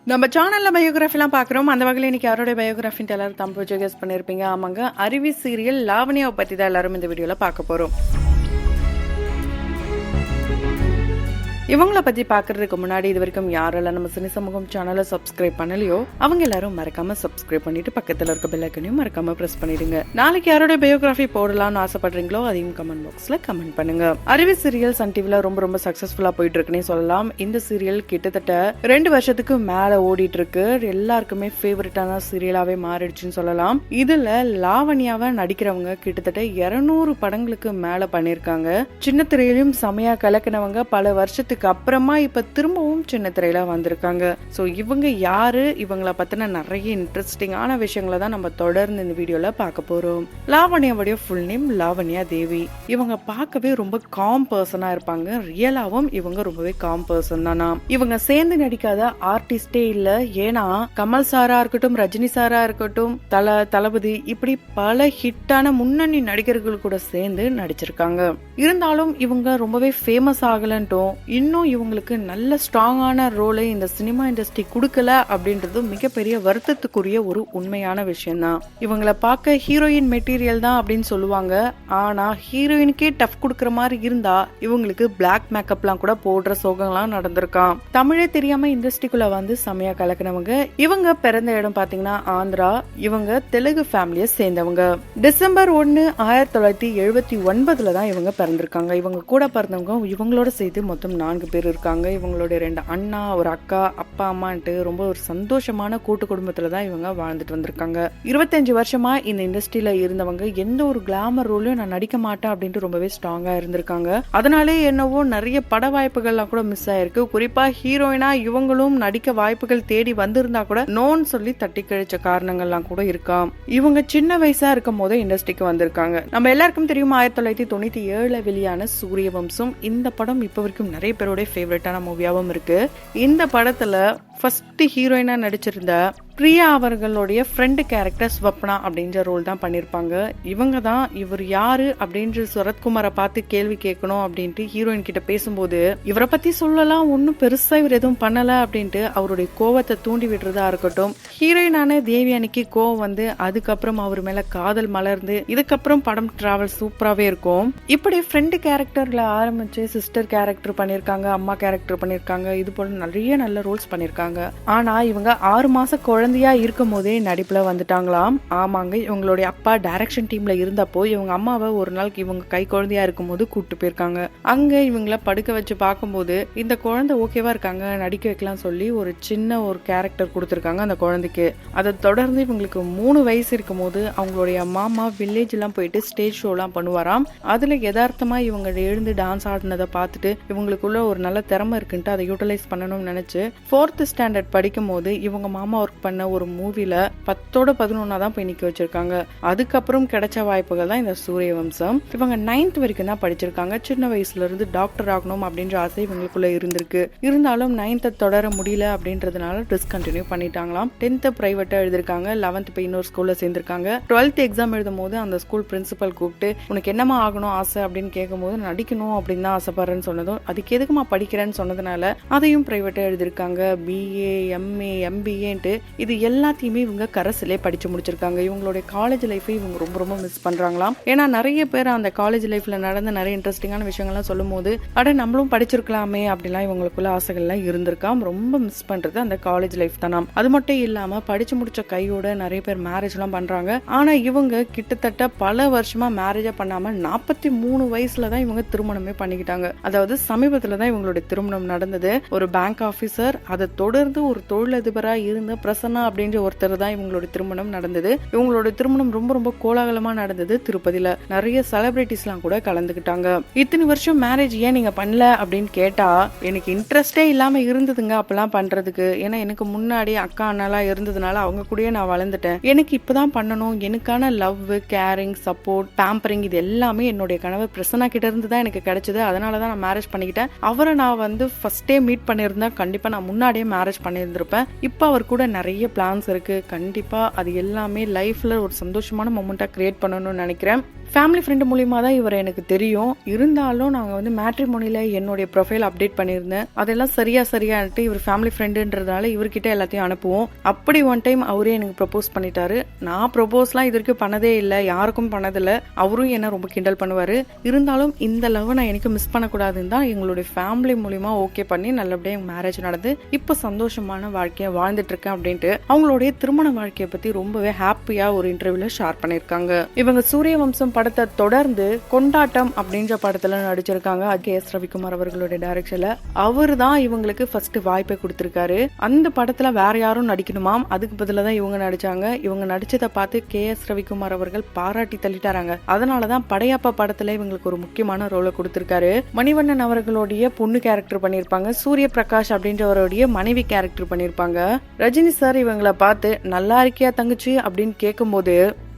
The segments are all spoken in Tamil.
நம்ம சேனல்ல பயோகிராஃபிலாம் பார்க்குறோம். அந்த வகையில் இன்னைக்கு யாரோட பயோகிராஃபின்னு எல்லாரும் தம்பு கெஸ் பண்ணியிருப்பீங்க. ஆமாங்க, அருவி சீரியல் லாவணியாவை பற்றி தான் எல்லாரும் இந்த வீடியோவில் பார்க்க போகிறோம். இவங்கள பத்தி பாக்குறதுக்கு முன்னாடி இது வரைக்கும் யாரெல்லாம் நம்ம சினி சமூகம் சேனலை சப்ஸ்கிரைப் பண்ணலையோ அவங்க எல்லாரும் மறக்காம சப்ஸ்கிரைப் பண்ணிட்டு பக்கத்துல இருக்க பெல் ஐக்கனையும் மறக்காம பிரஸ் பண்ணிடுங்க. நாளைக்கு யாரோட பயோகிராஃபி போடலாம்னு ஆசைப்படுறீங்களோ அதையும் கமெண்ட் பாக்ஸ்ல கமெண்ட் பண்ணுங்க. அருவி சீரியல் சன் டிவில ரொம்ப சக்சஸ்ஃபுல்லா போயிட்டு இருக்குன்னு சொல்லலாம். இந்த சீரியல் கிட்டத்தட்ட 2 வருஷத்துக்கு மேல ஓடிட்டு இருக்கு. எல்லாருக்குமே ஃபேவரட்டான சீரியலாவே மாறிடுச்சுன்னு சொல்லலாம். இதுல லாவணியாவை நடிக்கிறவங்க கிட்டத்தட்ட 200 படங்களுக்கு மேல பண்ணிருக்காங்க. சின்ன திரையிலும் செமையா கலக்கினவங்க பல வருஷத்துக்கு அப்புறமா இப்ப திரும்பவும் சின்ன திரையில வந்திருக்காங்க. சோ இவங்க யாரு, இவங்கள பத்தின நிறைய இன்ட்ரெஸ்டிங்கான விஷயங்களை தான் நம்ம தொடர்ந்து இந்த வீடியோல பார்க்க போறோம். லாவண்யாவுடைய ஃபுல் நேம் லாவண்யா தேவி. இவங்க பார்க்கவே ரொம்ப காம் பர்சனா இருப்பாங்க. ரியலாவும் இவங்க ரொம்பவே காம் பர்சன் தானா. இவங்க சேர்ந்து நடிக்காத ஆர்டிஸ்டே இல்ல. ஏன்னா கமல் சாரா இருக்கட்டும், ரஜினி சாரா இருக்கட்டும், தளபதி இப்படி பல ஹிட்டான முன்னணி நடிகர்கள் கூட சேர்ந்து நடிச்சிருக்காங்க. இருந்தாலும் இவங்க ரொம்பவே ஃபேமஸ் ஆகலன்ட்டும் இன்னும் இவங்களுக்கு நல்ல ஸ்ட்ராங்கான ரோலை இந்த சினிமா இண்டஸ்ட்ரி கொடுக்கல அப்படின்றது மிகப்பெரிய வருத்தத்துக்குரிய ஒரு உண்மையான விஷயம் தான். இவங்களை பார்க்க ஹீரோயின் மெட்டீரியல் தான் அப்படின்னு சொல்லுவாங்க. ஆனா ஹீரோயினுக்கே டஃப் கொடுக்கற மாதிரி இருந்தா இவங்களுக்கு பிளாக் மேக்கப்லாம் கூட போடுற சோகங்கள்லாம் நடந்திருக்கான். தமிழே தெரியாம இண்டஸ்ட்ரிக்குள்ள வந்து செமையா கலக்கினவங்க. இவங்க பிறந்த இடம் பாத்தீங்கன்னா ஆந்திரா. இவங்க தெலுங்கு ஃபேமிலியை சேர்ந்தவங்க. டிசம்பர் 1, 1979 தான் இவங்க பிறந்திருக்காங்க. இவங்க கூட பிறந்தவங்க இவங்களோட சேர்த்து மொத்தம் 4 பேர் இருக்காங்க. இவங்களுடைய 2 அண்ணா, ஒரு அக்கா, அப்பா அம்மான்ட்டு ரொம்ப ஒரு சந்தோஷமான கூட்டு குடும்பத்துல தான் இவங்க வாழ்ந்துட்டு வந்திருக்காங்க. 25 வருஷமா இந்த இண்டஸ்ட்ரியில இருந்தவங்க எந்த ஒரு கிளாமர் ரோலையும் நான் நடிக்க மாட்டேன் அப்படின்ட்டு ரொம்பவே ஸ்ட்ராங்கா இருந்திருக்காங்க. அதனாலே என்னவோ நிறைய பட வாய்ப்புகள்லாம் கூட மிஸ் ஆயிருக்கு. குறிப்பா ஹீரோயினா இவங்களும் நடிக்க வாய்ப்புகள் தேடி வந்திருந்தா கூட நோன்னு சொல்லி தட்டி கழிச்ச காரணங்கள்லாம் கூட இருக்காம். இவங்க சின்ன வயசா இருக்கும் போதே இண்டஸ்ட்ரிக்கு வந்திருக்காங்க. நம்ம எல்லாருக்கும் தெரியும் 1997 வெளியான சூரியவம்சம். இந்த படம் இப்ப வரைக்கும் நிறைய பேரோட ஃபேவரட்டான மூவியாவும் இருக்கு. இந்த படத்துல ஃபர்ஸ்ட் ஹீரோயினா நடிச்சிருந்த பிரியா அவர்களுடைய ஃப்ரெண்டு கேரக்டர் ஸ்வப்னா அப்படின்ற ரோல் தான் பண்ணிருப்பாங்க. இவங்க தான் இவர் யாரு அப்படின்ற சரத்குமாரை பார்த்து கேள்வி கேட்கணும் அப்படின்ட்டு ஹீரோயின் கிட்ட பேசும்போது இவரை பத்தி சொல்லலாம், ஒன்னும் பெருசா இவர் எதுவும் பண்ணல அப்படின்ட்டு அவருடைய கோவத்தை தூண்டி விடுறதா இருக்கட்டும். ஹீரோயினான தேவியானிக்கு கோவம் வந்து அதுக்கப்புறம் அவர் மேல காதல் மலர்ந்து இதுக்கப்புறம் படம் டிராவல் சூப்பராகவே இருக்கும். இப்படி ஃப்ரெண்டு கேரக்டர்ல ஆரம்பிச்சு சிஸ்டர் கேரக்டர் பண்ணிருக்காங்க, அம்மா கேரக்டர் பண்ணிருக்காங்க. இது போல நிறைய நல்ல ரோல்ஸ் பண்ணிருக்காங்க. ஆனா இவங்க 6 மாச குழந்தையா இருக்கும் போதே நடிப்புல வந்துட்டாங்களாம். ஆமாங்க, இவங்களுடைய அப்பா டைரக்ஷன் டீம்ல இருந்தப்போ இவங்க அம்மாவை ஒரு நாளைக்கு இவங்க கை குழந்தையா இருக்கும் போது கூப்பிட்டு போயிருக்காங்க. அங்க இவங்கள படுக்க வச்சு பார்க்கும்போது இந்த குழந்தை ஓகேவா இருக்காங்க, நடிக்க வைக்கலாம் சொல்லி ஒரு சின்ன ஒரு கேரக்டர் கொடுத்திருக்காங்க அந்த குழந்தைக்கு. அதை தொடர்ந்து இவங்களுக்கு 3 வயசு இருக்கும் போது அவங்களுடைய மாமா வில்லேஜ் எல்லாம் போயிட்டு ஸ்டேஜ் ஷோ எல்லாம் பண்ணுவாராம். அதுல யதார்த்தமா இவங்க எழுந்து டான்ஸ் ஆடினதை பார்த்துட்டு இவங்களுக்குள்ள ஒரு நல்ல திறமை இருக்குன்ட்டு அதை யூட்டிலைஸ் பண்ணணும்னு நினைச்சு 4th ஸ்டாண்டர்ட் படிக்கும் போது இவங்க மாமா ஒர்க் பண்ண ஒரு மூவில 10ஓட 11 தான் போய் நிக்க வச்சிருக்காங்க. அதுக்கப்புறம் கிடைச்ச வாய்ப்புகள் தான் இந்த சூரியவம்சம். இவங்க 9th வரைக்கும் தான் படிச்சிருக்காங்க. சின்ன வயசுல இருந்து டாக்டர் ஆகணும் அப்படின்ற ஆசை இவங்களுக்குள்ள இருந்திருக்கு. இருந்தாலும் 9th தொடர முடியல அப்படின்றதுனால டிஸ்கண்டினியூ பண்ணிட்டாங்களாம். 10th பிரைவேட்டா எழுதிருக்காங்க. 11th போய் இன்னொரு ஸ்கூல்ல சேர்ந்திருக்காங்க. 12th எக்ஸாம் எழுதும் போது அந்த ஸ்கூல் பிரின்சிபல் கூப்பிட்டு உனக்கு என்னமா ஆகணும் ஆசை அப்படின்னு கேட்கும் போது நடிக்கணும் அப்படின்னு தான் ஆசைப்படுறேன்னு சொன்னதும் அதுக்கு எதுக்குமா படிக்கிறேன்னு சொன்னதுனால அதையும் பிரைவேட்டா எழுதிருக்காங்க. BA, MA, MBAன்ட்டு இது எல்லாத்தையுமே இவங்க கரஸ்லே படிச்சு முடிச்சிருக்காங்க. இவங்களுடைய காலேஜ் லைஃபை இவங்க ரொம்ப மிஸ் பண்றாங்களாம். ஏன்னா நிறைய பேர் அந்த காலேஜ் லைஃப்ல நடந்த நிறைய இன்ட்ரெஸ்டிங்கான விஷயங்கள்லாம் சொல்லும் போது அட நம்மளும் படிச்சிருக்கலாமே அப்படிலாம் இவங்களுக்குள்ள ஆசைகள்லாம் இருந்திருக்காம். ரொம்ப மிஸ் பண்றது அந்த காலேஜ் லைஃப் தானாம். அது மட்டும் இல்லாம படிச்சு முடிச்ச கையோட நிறைய பேர் மேரேஜ் எல்லாம் பண்றாங்க. ஆனா இவங்க கிட்டத்தட்ட பல வருஷமா மேரேஜா பண்ணாம 43 வயசுல தான் இவங்க திருமணமே பண்ணிக்கிட்டாங்க. அதாவது சமீபத்துல தான் இவங்களுடைய திருமணம் நடந்தது. ஒரு பேங்க் ஆபீசர், அதை தொடர்ந்து ஒரு தொழிலதிபரா இருந்த பிரசன்னா அப்படின்ற ஒருத்தர் தான் இவங்களோட திருமணம் நடந்தது. இவங்களோட திருமணம் ரொம்ப கோலாகலமா நடந்தது. திருப்பதியில நிறைய செலிபிரிட்டிஸ் எல்லாம் கூட கலந்துக்கிட்டாங்க. இத்தனை வருஷம் மேரேஜ் ஏன் நீங்க பண்ணல அப்படின்னு கேட்டா எனக்கு இன்ட்ரெஸ்டே இல்லாம இருந்ததுங்க அப்பெல்லாம் பண்றதுக்கு. ஏன்னா எனக்கு முன்னாடி அக்கா அண்ணாலாம் இருந்ததுனால அவங்க கூடயே நான் வளர்ந்துட்டேன். எனக்கு இப்பதான் பண்ணணும். எனக்கான லவ், கேரிங், சப்போர்ட், பேம்பரிங் இது எல்லாமே என்னுடைய கணவர் பிரசன்னா கிட்ட இருந்து தான் எனக்கு கிடைச்சது. அதனாலதான் நான் மேரேஜ் பண்ணிக்கிட்டேன். அவரை நான் வந்து ஃபர்ஸ்டே மீட் பண்ணியிருந்தா கண்டிப்பா நான் முன்னாடியே மேரேஜ் பண்ணியிருந்திருப்பேன். இப்ப அவர் கூட நிறைய பிளான்ஸ் இருக்கு. கண்டிப்பா அது எல்லாமே லைஃப்ல ஒரு சந்தோஷமான மொமெண்டா கிரியேட் பண்ணணும்னு நினைக்கிறேன். ஃபேமிலி ஃப்ரெண்டு மூலியமா தான் இவர் எனக்கு தெரியும். இருந்தாலும் நாங்க வந்து மேட்ரிமோனில என்னுடைய ப்ரொஃபைல் அப்டேட் பண்ணியிருந்தேன். அதெல்லாம் சரியான்ட்டு இவர் ஃபேமிலி ஃப்ரெண்டுன்றதால இவர்கிட்ட எல்லாத்தையும் அனுப்புவோம். அப்படி ஒன் டைம் அவரே எனக்கு ப்ரப்போஸ் பண்ணிட்டாரு. நான் ப்ரப்போஸ்லாம் இது வரைக்கும் பண்ணதே இல்லை, யாருக்கும் பண்ணதில்லை. அவரும் என்ன ரொம்ப கிண்டல் பண்ணுவாரு. இருந்தாலும் இந்த லவ் நான் எனக்கு மிஸ் பண்ணக்கூடாதுன்னு தான் எங்களுடைய ஃபேமிலி மூலியமா ஓகே பண்ணி நல்லபடியாக எங்க மேரேஜ் நடந்து இப்போ சந்தோஷமான வாழ்க்கையை வாழ்ந்துட்டு இருக்கேன் அப்படின்ட்டு அவங்களுடைய திருமண வாழ்க்கையை பத்தி ரொம்பவே ஹாப்பியா ஒரு இன்டர்வியூல ஷேர் பண்ணிருக்காங்க. இவங்க சூரிய வம்சம் படத்தை தொடர்ந்து கொண்டாட்டம் அப்படின்ற படத்துல நடிச்சிருக்காங்க. கே.எஸ். ரவிக்குமார் அவர்களுடைய டைரக்ஷன்ல அவரு தான் இவங்களுக்கு ஃபர்ஸ்ட் வாய்ப்பை கொடுத்திருக்காரு. அந்த படத்துல வேற யாரும் நடிக்கணுமாம், அதுக்கு பதிலா தான் இவங்க நடிச்சாங்க. இவங்க நடிச்சதை பார்த்து கே.எஸ். ரவிக்குமார் அவர்கள் பாராட்டி தள்ளிட்டாராங்க. அதனாலதான் படையப்பா படத்துல இவங்களுக்கு ஒரு முக்கியமான ரோலை கொடுத்திருக்காரு. மணிவண்ணன் அவர்களுடைய பொண்ணு கேரக்டர் பண்ணிருப்பாங்க. சூரிய பிரகாஷ் அப்படின்றவருடைய மனைவி கேரக்டர் பண்ணிருப்பாங்க. ரஜினி சார் இவங்களை பார்த்து நல்லா இருக்கியா தங்கச்சி அப்படின்னு கேட்கும் போது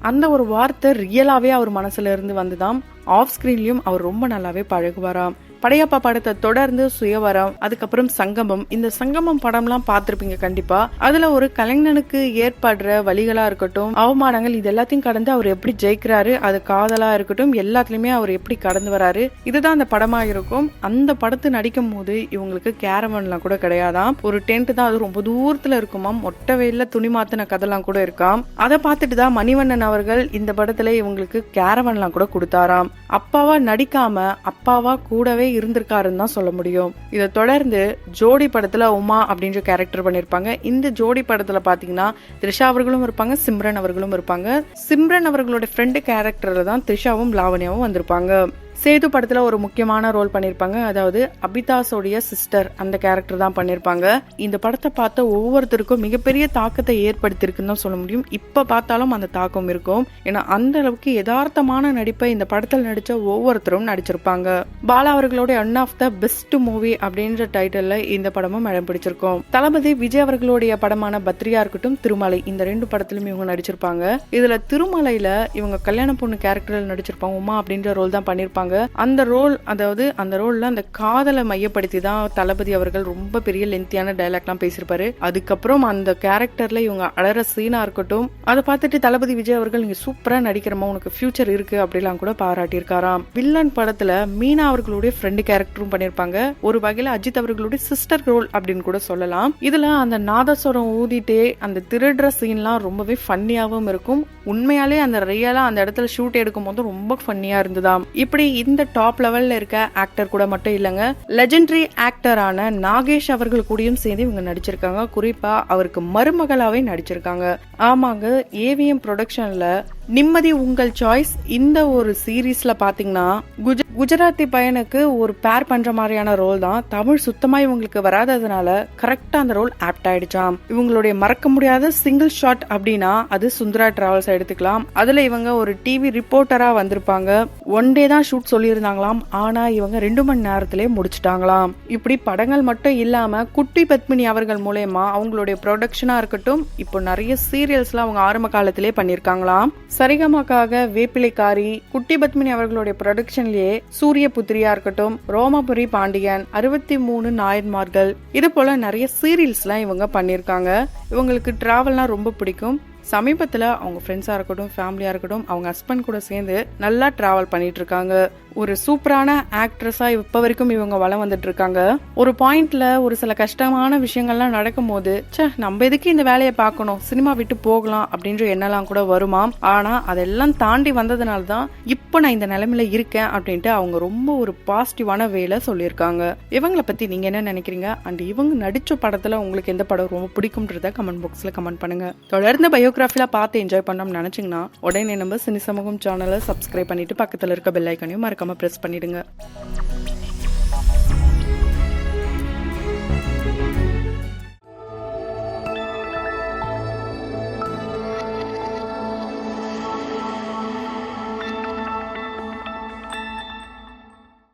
அந்த ஒரு வார்த்தை ரியலாவே அவர் மனசுல இருந்து வந்துதான். ஆஃப் ஸ்கிரீன்லயும் அவர் ரொம்ப நல்லாவே பழகுவாராம். படையப்பா படத்தை தொடர்ந்து சுயவரம், அதுக்கப்புறம் சங்கமம். இந்த சங்கமம் படம்லாம் பார்த்திருப்பீங்க கண்டிப்பா. அதுல ஒரு கலைஞனுக்கு ஏற்படுற வழிகளா இருக்கட்டும், அவமானங்கள், இது எல்லாத்தையும் கடந்து அவர் எப்படி ஜெயிக்கிறாரு, அது காதலா இருக்கட்டும், எல்லாத்துலயுமே அவர் எப்படி கடந்து வராரு, இதுதான் அந்த படமா இருக்கும். அந்த படத்து நடிக்கும் போது இவங்களுக்கு கேரவன்லாம் கூட கிடையாதாம். ஒரு டென்ட் தான், அது ரொம்ப தூரத்துல இருக்குமாம். மொட்டை வெயில்ல துணி மாத்தின கதெல்லாம் கூட இருக்காம். அதை பார்த்துட்டு தான் மணிவண்ணன் அவர்கள் இந்த படத்துல இவங்களுக்கு கேரவன்லாம் கூட கொடுத்தாராம். அப்பாவா நடிக்காம அப்பாவா கூடவே இருந்திருக்காருன்னு தான் சொல்ல முடியும். இதை தொடர்ந்து ஜோடி படத்துல உமா அப்படின்ற கேரக்டர் பண்ணிருப்பாங்க. இந்த ஜோடி படத்துல பாத்தீங்கன்னா த்ரிஷா அவர்களும் இருப்பாங்க, சிம்ரன் அவர்களும் இருப்பாங்க. சிம்ரன் அவர்களோட ஃப்ரெண்டு கேரக்டர்ல தான் த்ரிஷாவும் லாவண்யாவும் வந்திருப்பாங்க. சேது படத்துல ஒரு முக்கியமான ரோல் பண்ணிருப்பாங்க. அதாவது அபிதாஸோடைய சிஸ்டர் அந்த கேரக்டர் தான் பண்ணிருப்பாங்க. இந்த படத்தை பார்த்த ஒவ்வொருத்தருக்கும் மிகப்பெரிய தாக்கத்தை ஏற்படுத்திருக்குன்னு தான் சொல்ல முடியும். இப்ப பார்த்தாலும் அந்த தாக்கம் இருக்கும். ஏன்னா அந்த அளவுக்கு யதார்த்தமான நடிப்பை இந்த படத்தில் நடிச்ச ஒவ்வொருத்தரும் நடிச்சிருப்பாங்க. பாலா அவர்களுடைய one of the best movie அப்படின்ற டைட்டில்ல இந்த படமும் இடம் பிடிச்சிருக்கும். தளபதி விஜய் அவர்களுடைய படமான பத்ரியா இருக்கட்டும், திருமலை, இந்த 2 படத்திலும் இவங்க நடிச்சிருப்பாங்க. இதுல திருமலையில இவங்க கல்யாண பொண்ணு கேரக்டர்ல நடிச்சிருப்பாங்க. உமா அப்படின்ற ரோல் தான் பண்ணிருப்பாங்க. அந்த ரோல், அதாவது அந்த ரோல்ல அந்த காதலை மையப்படுத்தி தான் தளபதி அவர்கள் ரொம்ப பெரிய லென்த்தியான டைலாக்லாம் பேசியிருப்பாரு. அதுக்கப்புறம் அந்த கேரக்டர்ல இவங்க அழற சீனா இருக்கட்டும், அதை பார்த்துட்டு தளபதி விஜய் அவர்கள் நீங்க சூப்பரா நடிக்கிறமா, உனக்கு ஃபியூச்சர் இருக்கு அப்படிலாம் கூட பாராட்டியிருக்காராம். வில்லன் படத்துல மீனா அவர்களுடைய ஃப்ரெண்டு கேரக்டரும் பண்ணிருப்பாங்க. ஒரு வகையில அஜித் அவர்களுடைய சிஸ்டர் ரோல் அப்படின்னு கூட சொல்லலாம். இதுல அந்த நாதஸ்வரம் ஊதிட்டே அந்த திருடுற சீன்லாம் ரொம்பவே ஃபன்னியாவும் இருக்கும். உண்மையாலே அந்த ரியலா அந்த இடத்துல ஷூட் எடுக்கும் போது ரொம்ப ஃபன்னியா இருந்ததாம். இப்படி இந்த டாப் லெவல்ல இருக்க ஆக்டர் கூட மட்டும் இல்லங்க, லெஜெண்டரி ஆக்டரான நாகேஷ் அவர்கள் கூடயும் சேர்ந்து இவங்க நடிச்சிருக்காங்க. குறிப்பா அவருக்கு மருமகளாவே நடிச்சிருக்காங்க. ஆமாங்க, ஏவிஎம் ப்ரொடக்ஷன்ல நிம்மதி உங்கள் சாய்ஸ் இந்த ஒரு சீரீஸ்ல பாத்தீங்கன்னா குஜராத்தி பையனுக்கு ஒரு பேர் பண்ற மாதிரியான ரோல் தான். தமிழ் சுத்தமா இவங்களுக்கு வராததுனால கரெக்டா அந்த ரோல் ஆப்ட் ஆயிடுச்சாம். இவங்களுடைய மறக்க முடியாத சிங்கிள் ஷாட் அப்படின்னா அது சுந்தரா டிராவல்ஸ் எடுத்துக்கலாம். அதுல இவங்க ஒரு டிவி ரிப்போர்ட்டரா வந்திருப்பாங்க. ஒன் டே தான் ஷூட் சொல்லியிருந்தாங்களாம். ஆனா இவங்க 2 மணி நேரத்திலே முடிச்சுட்டாங்களாம். இப்படி படங்கள் மட்டும் இல்லாம குட்டி பத்மினி அவர்கள் மூலமா அவங்களுடைய ப்ரொடக்ஷனா இருக்கட்டும், இப்போ நிறைய சீரியல்ஸ்லாம் அவங்க ஆரம்ப காலத்திலே பண்ணிருக்காங்களாம். சரிகமாக்காக வேப்பிலைக்காரி, குட்டி பத்மினி அவர்களுடைய ப்ரொடக்ஷன்லயே சூரிய புத்திரியா இருக்கட்டும், ரோமாபுரி பாண்டியன், 63 நாயன்மார்கள், இது போல நிறைய சீரியல்ஸ்லாம் இவங்க பண்ணிருக்காங்க. இவங்களுக்கு டிராவல்னா ரொம்ப பிடிக்கும். சமீபத்துல அவங்க ஃப்ரெண்ட்ஸா இருக்கட்டும், ஃபேமிலியா இருக்கட்டும், அவங்க ஹஸ்பண்ட் கூட சேர்ந்து நல்லா டிராவல் பண்ணிட்டு இருக்காங்க. ஒரு சூப்பரான ஆக்ட்ரஸா இப்ப வரைக்கும் இவங்க வளம் வந்துட்டு இருக்காங்க. ஒரு பாயிண்ட்ல ஒரு சில கஷ்டமான விஷயங்கள்லாம் நடக்கும் போது நம்ம எதுக்கு இந்த வேலையை பார்க்கணும், சினிமா விட்டு போகலாம் அப்படின்ற எண்ணெல்லாம் கூட வருமாம். ஆனா அதெல்லாம் தாண்டி வந்ததுனால தான் இப்ப நான் இந்த நிலைமையில இருக்கேன் அப்படின்ட்டு அவங்க ரொம்ப ஒரு பாசிட்டிவான வேலை சொல்லியிருக்காங்க. இவங்களை பத்தி நீங்க என்ன நினைக்கிறீங்க? அண்ட் இவங்க நடிச்ச படத்துல உங்களுக்கு எந்த படம் ரொம்ப பிடிக்கும்ன்றத கமெண்ட் பாக்ஸ்ல கமெண்ட் பண்ணுங்க. தொடர்ந்து பயோகிராஃபில பார்த்து என்ஜாய் பண்ணணும்னு நினைச்சீங்கன்னா உடனே நம்ம சினி சமூகம் சேனலை சப்ஸ்கிரைப் பண்ணிட்டு பக்கத்துல இருக்க பெல் ஐக்கானையும் மறக்காம பிரஸ் பண்ணிடுங்க.